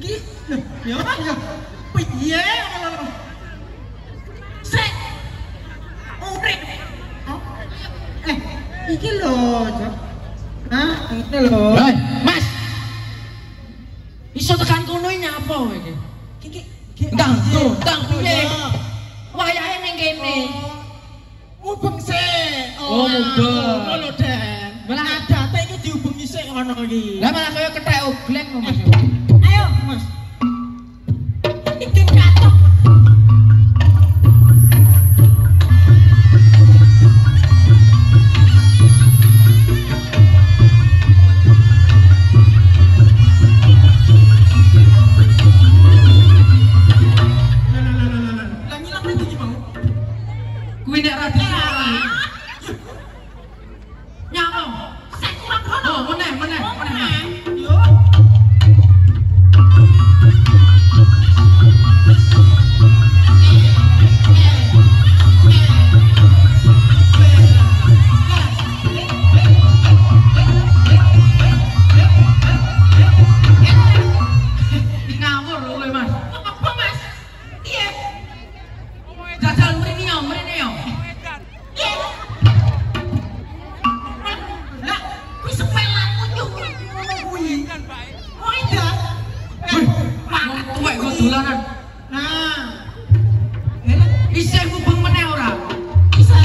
iki ya ya piye sik urip iki lho Cok hah iki lho Mas iso tekan kono nyapa kowe iki ndang piye wayahe ning kene mubeng sik oh mubeng ngono Den malah adate iki diubengi sik ngono iki lah malah kaya kethek ogleng kok Mas ayo Mas iki katok kuwi nek ra disalah nyapa sik kurang kono oh meneh yo ngawur lho kowe Mas apa Mas piye jajal mrene yo lah kuwi sepelamu nyuk ngono kuwi oh iya mangan tuwek kok dolanan nah isih mubeng meneh ora bisa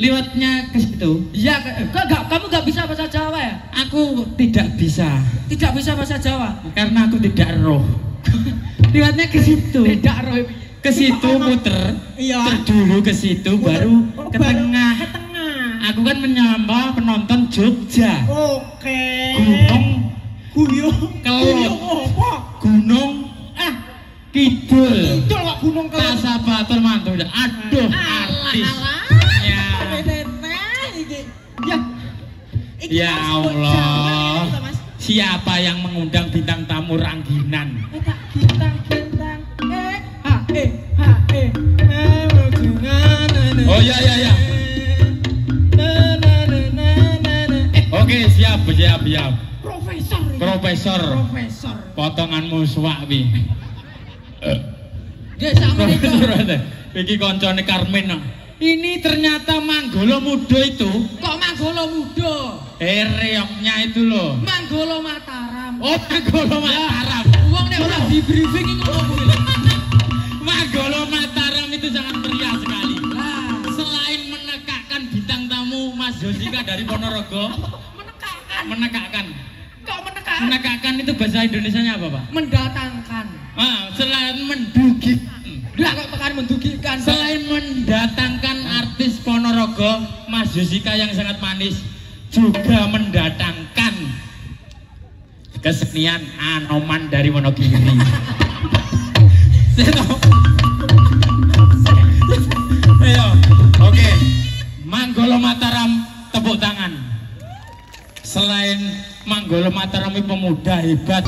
Liwatnya ke situ. Iya, kamu nggak bisa bahasa Jawa ya? Aku tidak bisa. Tidak bisa bahasa Jawa? Karena aku tidak roh. Liwatnya ke situ. Tidak roh. Ke situ muter. Iya. Dulu ke situ baru ke tengah. Ke tengah. Aku kan menyapa penonton Jogja. Oke. Gunung Kelot. Apa? Gunung Kidul. Kidul kok Gunung Kelot. Kasabatur mantu. Aduh, artis. Ya Allah, siapa yang mengundang bintang tamu rangginan? Oh ya. Oke, siap. Profesor. Potonganmu suwak wi. Dia sama itu. Iki koncone Karmen. Ini ternyata Manggolo Mudo itu. Kok Manggolo Mudo? Reoknya itu loh. Manggolo Mataram. Oh, Manggolo Mataram. Uang nek ora di briefing iki ngono kuwi. Manggolo Mataram itu sangat meriah sekali. Selain menekakkan bintang tamu Mas Josika dari Ponorogo, menekakkan. Kok menekakkan? Menekakkan itu bahasa Indonesianya apa, Pak? Mendatangkan. Selain mendugik. Lah kok tekan mendugikan. Selain mendatangkan artis Ponorogo, Mas Josika yang sangat manis juga mendatangkan kesenian Anoman dari Wonogiri. Ayo, oke. Manggolo Mataram, tepuk tangan. Selain Manggolo Mataram itu pemuda hebat.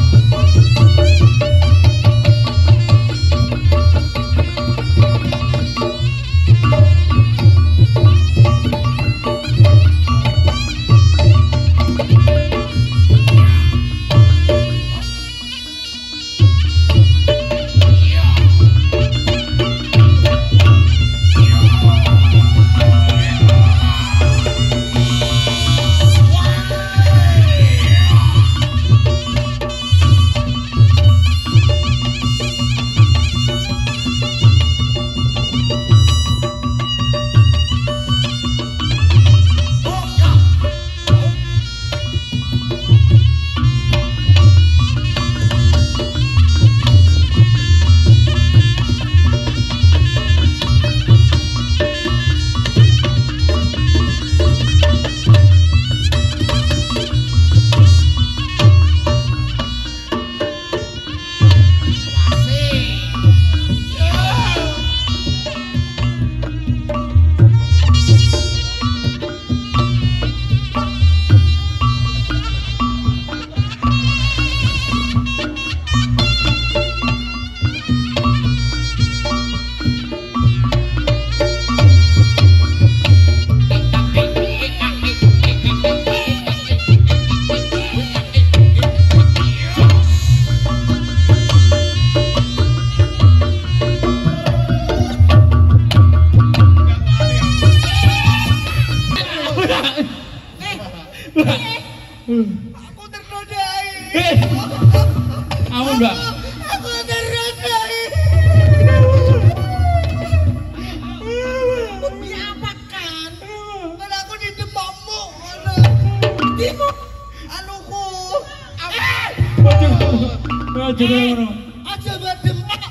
Aja ngono. Aja badem Pak.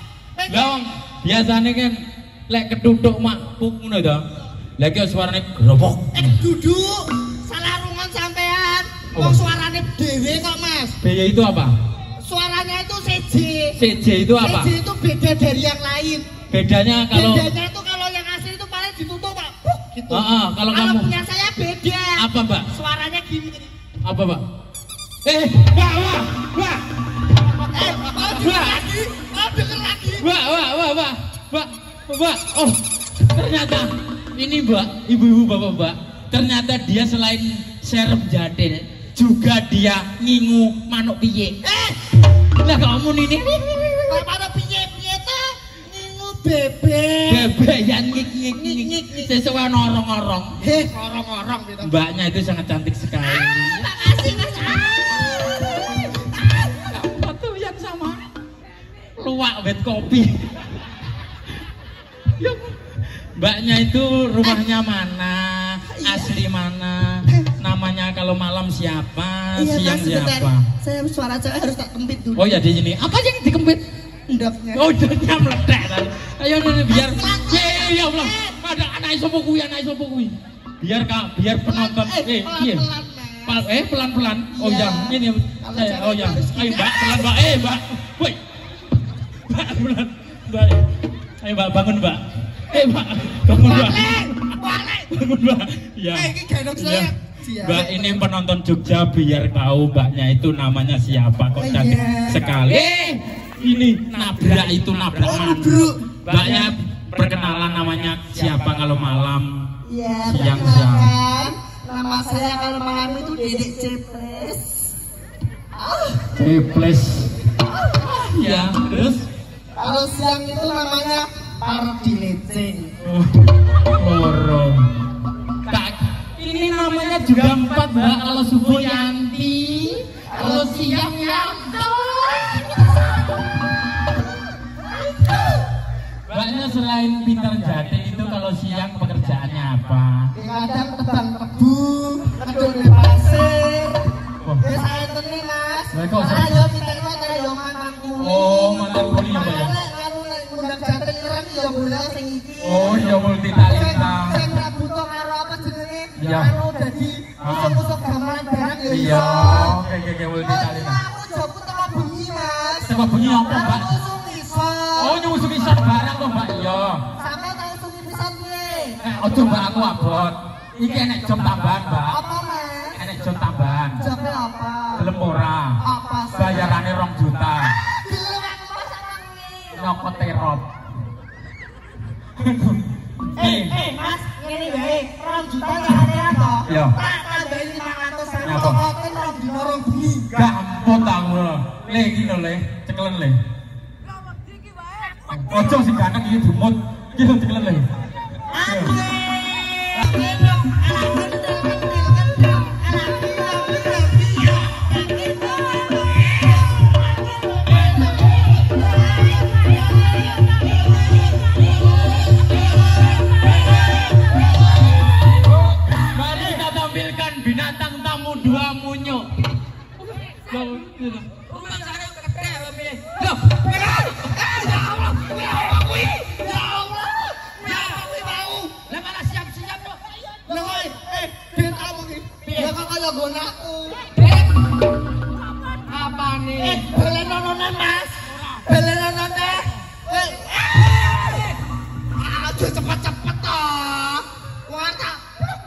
Lah wong biasane kan lek ketutuk makpuk ngono to. Lah iki suarane grobok. Duduk. Salah rungan sampean. Wong suarane dhewe kok, Mas. BY itu apa? Suaranya itu CJ. CJ itu apa? CJ itu beda dari yang lain. Bedanya kalau kalau yang asli itu paling ditutup Pak. Gitu. Kalau kamu punya saya beda. apa, Mbak? Suaranya gini. Apa, Mbak? Wah. Mau denger lagi. Mbak. Oh, ternyata ini Mbak, ibu-ibu, bapak-bapak. Ternyata dia selain serem jadil, juga dia ngingu manuk piye. Lah kamu ini Para piye ta ngingu bebek. bebek yang ngik sesuai norong-norong. Orang-orang gitu. Mbaknya itu sangat cantik sekali. Makasih Mas. Foto yang sama. Luwak wet kopi. Mbaknya itu rumahnya mana? Asli mana? Namanya kalau malam siapa? Siang siapa? Saya suara cewek harus tak kempit dulu. Oh ya di sini. Apa yang dikempit? Endoknya. Oh endoknya meledak tadi. Ayo biar. Ya Allah. Ada anak sopo kuwi. Biar penonton. Iya. Pelan-pelan. Oh ya, ini. Oh ya. Ayo Mbak, pelan Mbak. Mbak. Woi. Mbak, pelan. Mbak. Ayo Mbak, bangun Mbak. Mbak, bangun Mbak. Bangun Mbak. Ya. Mbak, ini penonton Jogja biar tahu Mbaknya itu namanya siapa kok cantik sekali. Ini nabrak manuk. Mbaknya perkenalan namanya siapa kalau malam? Siang. Nama saya kalau malam itu Dedek Ceples. Ceples. Ya, terus? Kalau siang itu namanya Pardilece. Orang. Ini namanya juga 4 Mbak. Kalau subuh Yanti, kalau siang Yanto. Mbaknya selain pintar jahit itu kalau siang pekerjaannya apa? Kadang tebang tebu, kedul di pasir. Saya teni Mas. Ayo kita kaya mantanku. Oh, mantanku ini Mbak ya. Undang jateng ireng ya boleh sing iki. Oh, ya multi talenta. Sing ora butuh karo apa jenenge? Iya. Karo dadi usuk-usuk gamelan barang ya iso. Iya, kayak multi talenta. Aku jopo teko bengi Mas. Teko bengi apa, Mbak? Usung iso. Oh, nyusuk isan barang kok, Mbak. Iya. Sampe tak usung pisan piye? Ojo Mbak, aku abot. Iki enek jam tambahan, Mbak. Apa Mas? Enek jam tambahan. Jope apa? Gelem ora? Apa? Bayarane 2 juta. Gelem aku masak kuwi. Nyokot terop. Mas, ngene wae, 2 juta carane to. Iya. Tak tambahi 500 sen. Nyapa? Pokoke rong dino rong bengi. Gak ampun ta ngono. Le iki lho le, ceklen le. Ojo sing ganteng iki dumut. Iki lho ceklen le. Mari kita tampilkan binatang tamu 2 munyo. Apa nih? Belenono Mas. Belenono teh. Aduh cepet-cepet toh. Wah tak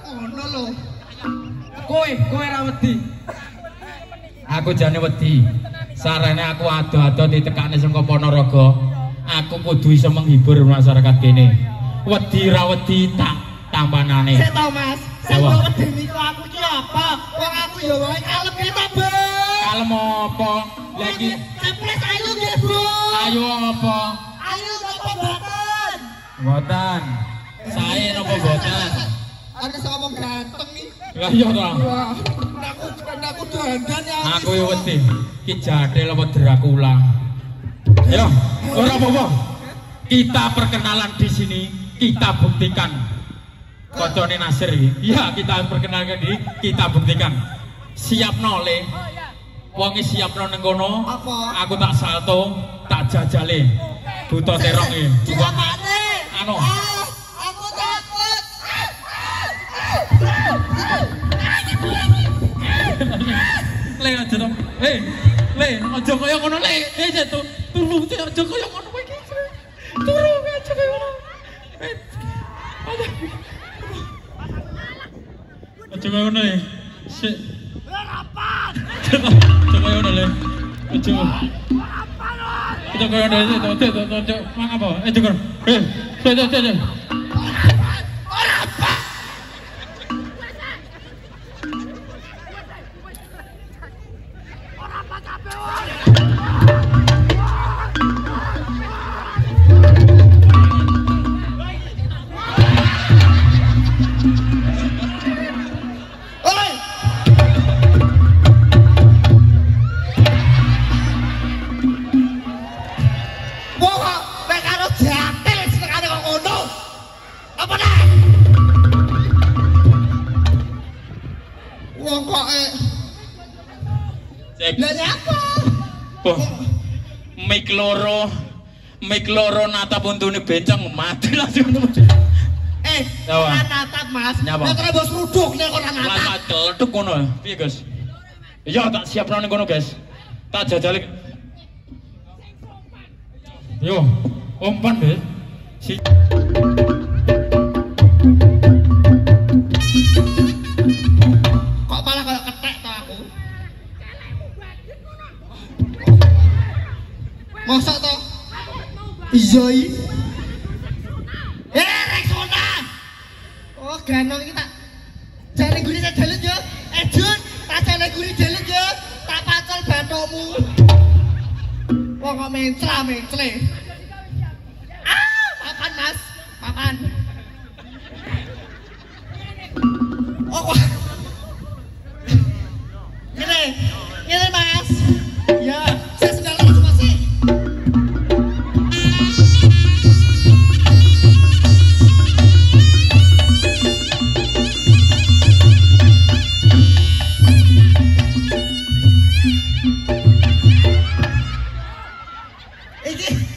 ngono lho. Kowe ra wedi. Aku jane wedi. Sarane aku ado-ado ditekane saka Ponorogo. Aku kudu iso menghibur masyarakat kene. Wedi ra wedi tak tampanane. Sik to Mas. Sing wedi niku aku ki apa? Wong aku ya wae kalem iki to, Bu. Kalem apa? Lagi Ceples ayo nggih, Bu. ayo apa? Ayo napa boten? Mboten. Sae napa mboten? Ada sama ngomong ganteng nih. Lah iya to. Wah, aku dandan ya. Aku wedi. Ki Jathil apa Dracula. Ayo, ora apa-apa. Kita perkenalan di sini, kita buktikan. Kocone Nasir iki. Iya, kita perkenalkan diri, kita buktikan. Siap nole. wong siapno ning kono. Apa? Aku tak salto, tak jajale. Buta terong iki. Siapane? Anu. Aku takut. Le aja to. Le aja kaya ngono le. Jatuh. Turu aja kaya ngono kowe iki. Turu aja kaya ngono. Aja kaya ngono le. Sik. Rapat. Aja kaya ngono le. Aja. Aja kaya ngono le. Aja. Mang apa? Aja kaya. Aja. Mik loro natap untune bencong mati langsung. Ora natap Mas. Nek terus ruduk nek ora natap. Lah keleduk ngono. Piye, Gus? Iya tak siapno ning kono, Guys. Tak jajali. Yo, umpan be. Si kok malah kayak ketek to aku. Mosok to? Iya iki. Reksona. Oh, ganong iki tak jane guri tak dalet yo. Jun, tak jane guri dalet yo. Tak pacol bathokmu. Wong kok mencle. Papan Mas, papan. Oh. Ngene Mas. Ya, saya sudah langsung masih.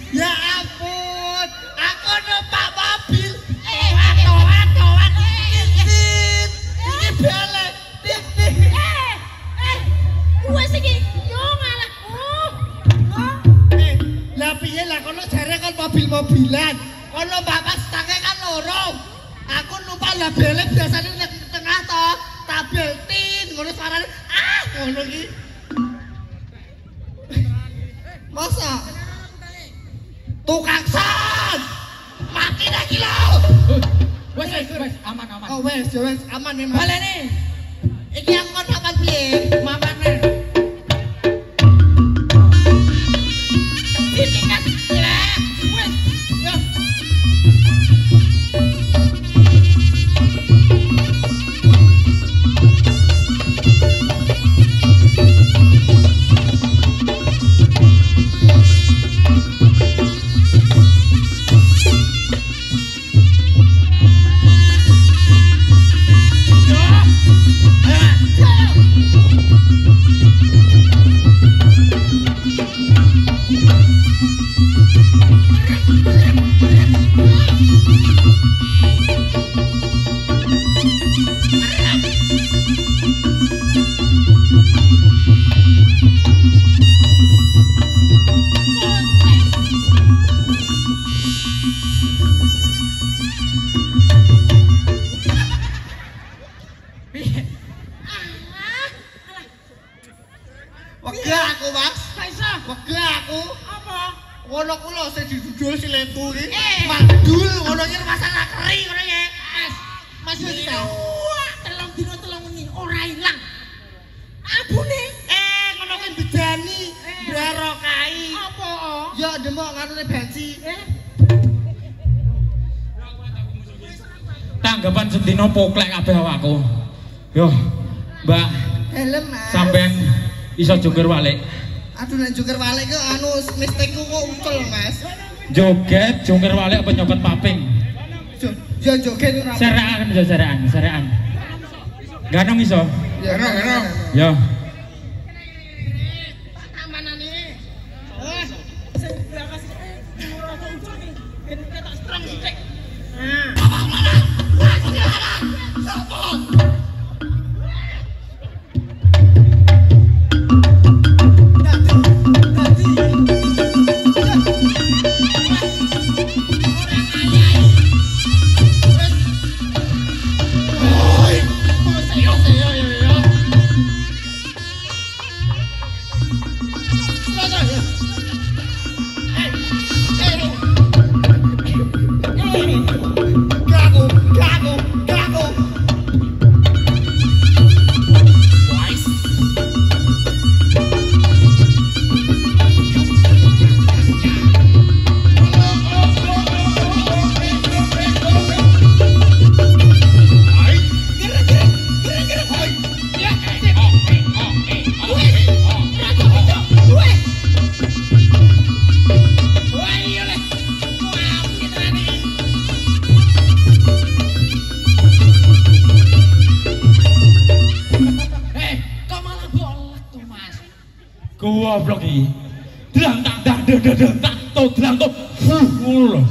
Ya ampun, aku numpak mobil. Atoan. Ini balik. Wes iki yo ngalah. Lah piye lah kono jare kan mobil-mobilan. Kono bapak stake kan loro. Aku numpak lah balik biasane nek tengah to. Tabel tin ngono suarane. Ngono iki. Masa tukang san mati dah kilo. Wes aman. Oh wes aman memang. Balene. Iki yang kon papan piye? Mamane. Ditingkat lah. Wes. Ya. Wegah aku, Mas. Kaisa. Wegah aku. Apa? Ngono ku lho sing didudul siletu iki. Mandul ngono iki masalah keri ngono iki. Mas Yudha. Telung dino telung wengi ora ilang. Abune Ngono ki bedani. Brarokai. apa? Ya demok nganune bensi. Tanggapan sedina poklek kabeh awakku. Yo, Mbak, Helm, Mas. sampean iso jungkir walik. Aduh nek jungkir walik ku anu mistikku kok ucul, Mas. Joget jungkir walik apa nyopet paping? Ya joget ora. Seraan. Ganong iso? Ya ganong. Yo. Ben ketok strong sithik. Goblok iki. Drang tak tak to drang to. Ngono lho.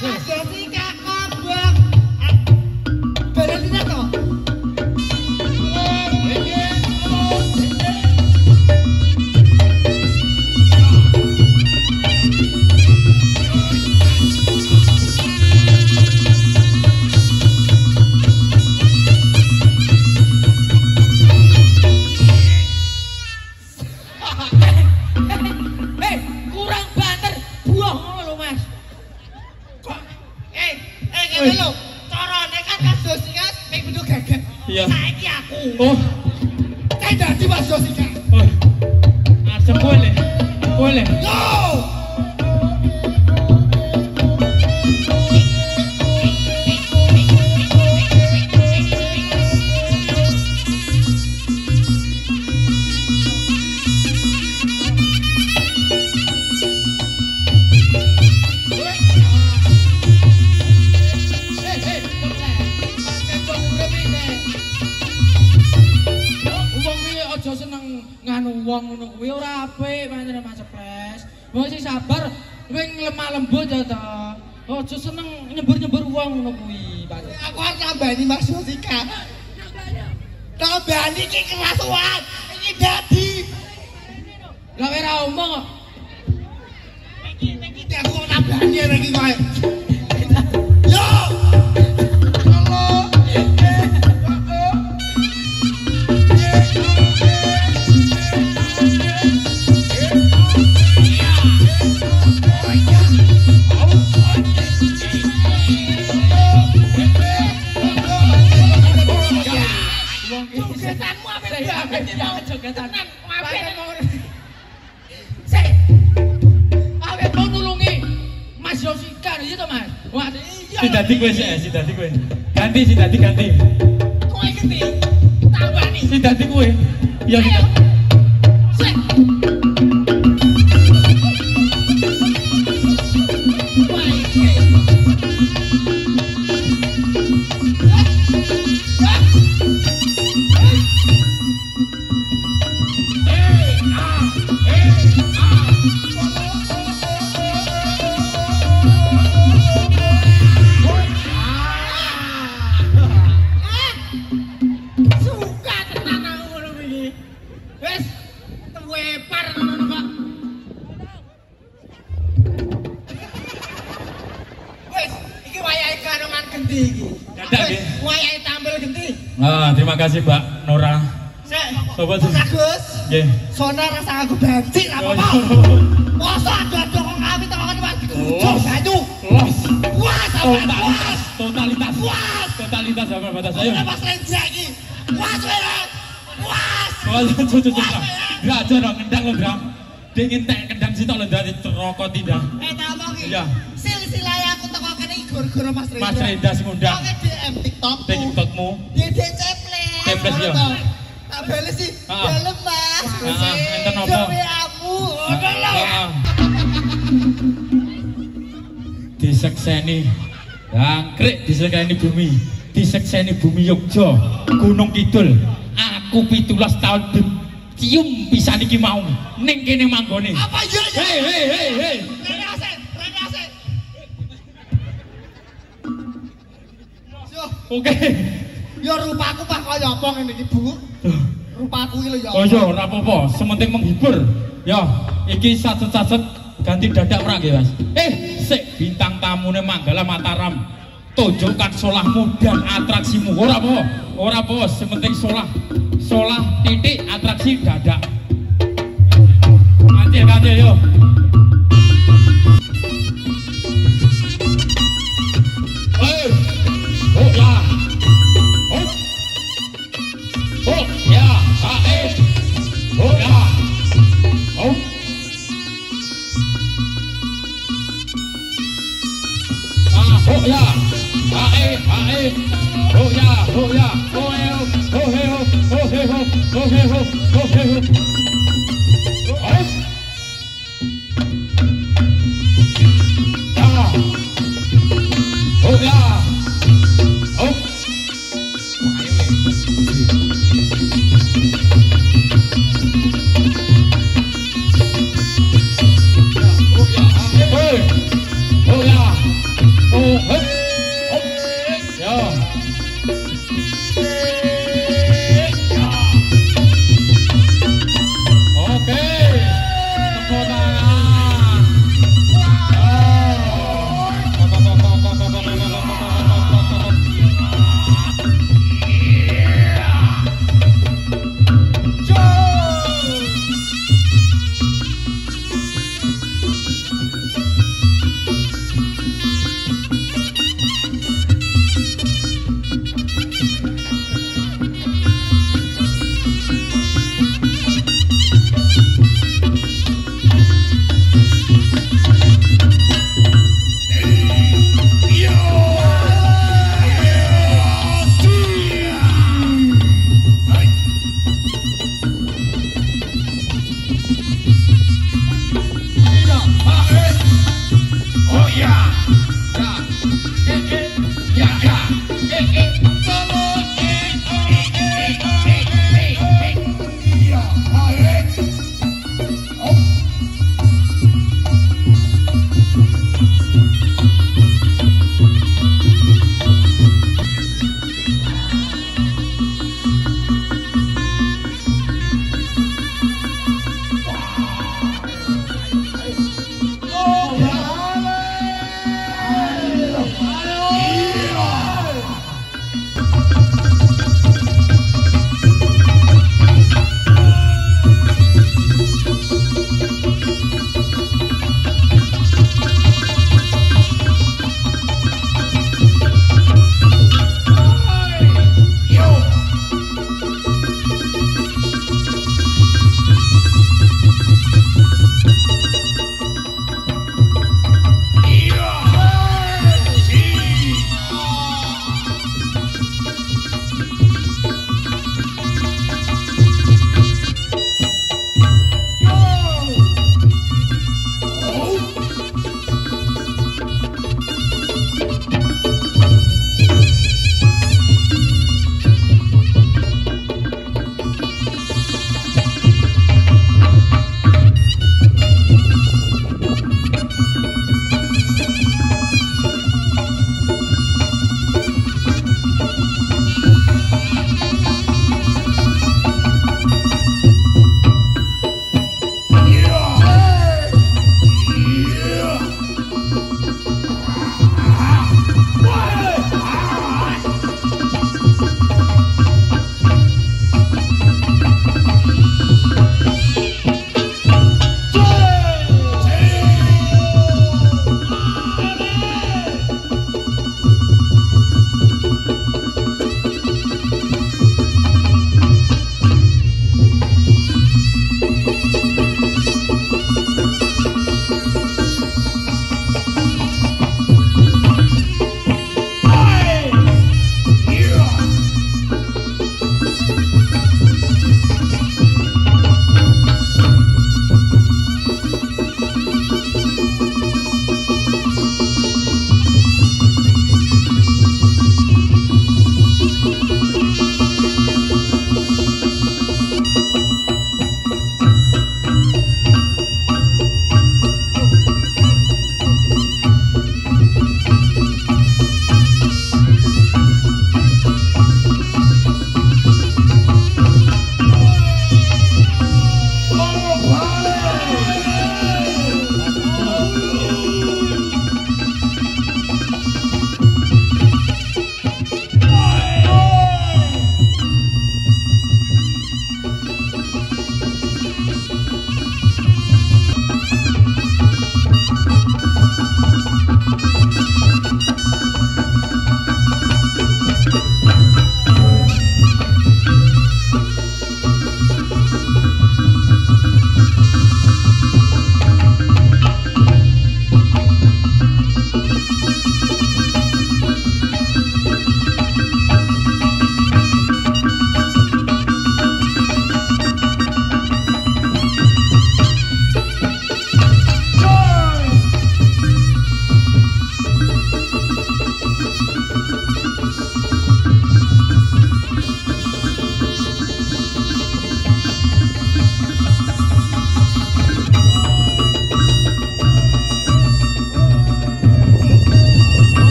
Mas Jessica goblok. Berarti to. Iya. Saiki aku. Oh. Kayak dadi Mas Jessica. Oh. Asem boleh. Boleh. Yo! Wong ngono kuwi ora apik pancen Mas Pres. Wong sing sabar, kowe lemah lembut ya to. Aja seneng nyembur-nyembur wong ngono kuwi, pancen. Aku arep nambani Mas Jessica. Nambani iki kerasuan. Iki dadi. Lah kowe ora omong kok. Iki aku nambani iki kowe. Yo! Halo. Si dadi kowe sik, si dadi kowe. Ganti si dadi ganti. Kowe genti. Tambani. Si dadi kowe. Iya si dadi. Sik. Terima kasih Mbak Nora. Sobat Agus. Nggih. Sonar rasa aku banci ra apa-apa. Mosok ada kok kami tekan Mas. Banyu. Wah, Totalitas. Totalitas sama batas ayo. Mas Renja iki. Wah, Wah, cucu. Enggak aja dong ngendang lo, Dram. Dingin tek kendang sitok lho ndang rokok tindak. Tak omong iki. Iya. Silsilah aku teko kene iki gara-gara Mas Renja. Mas Renja sing ngundang. Oke DM TikTokmu. Dede Ceples. Ceples ya. Tak bales sih. Dalem, Mas. Enten opo? Gaweamu. Ngono lho. Disekseni. Angkrek disekseni bumi. Disekseni bumi Yogya, Gunung Kidul. Aku 17 tahun cium pisan iki mau ning kene manggone. Apa iya? Hei. Rene Oke. Ya rupaku pak kaya apa ngene iki, Bu? Rupaku iki lho ya. Oh iya, ora apa-apa, sementing menghibur. Ya, iki saset-saset ganti dadak ora nggih, Mas? Sik bintang tamune Manggala Mataram. Tunjukkan solahmu dan atraksimu. Ora apa, sementing solah titik atraksi dadak. Ganti yo. Oh ya. Oh ya, oh ya. Oh. Oh ya. Oh ya.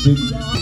Sing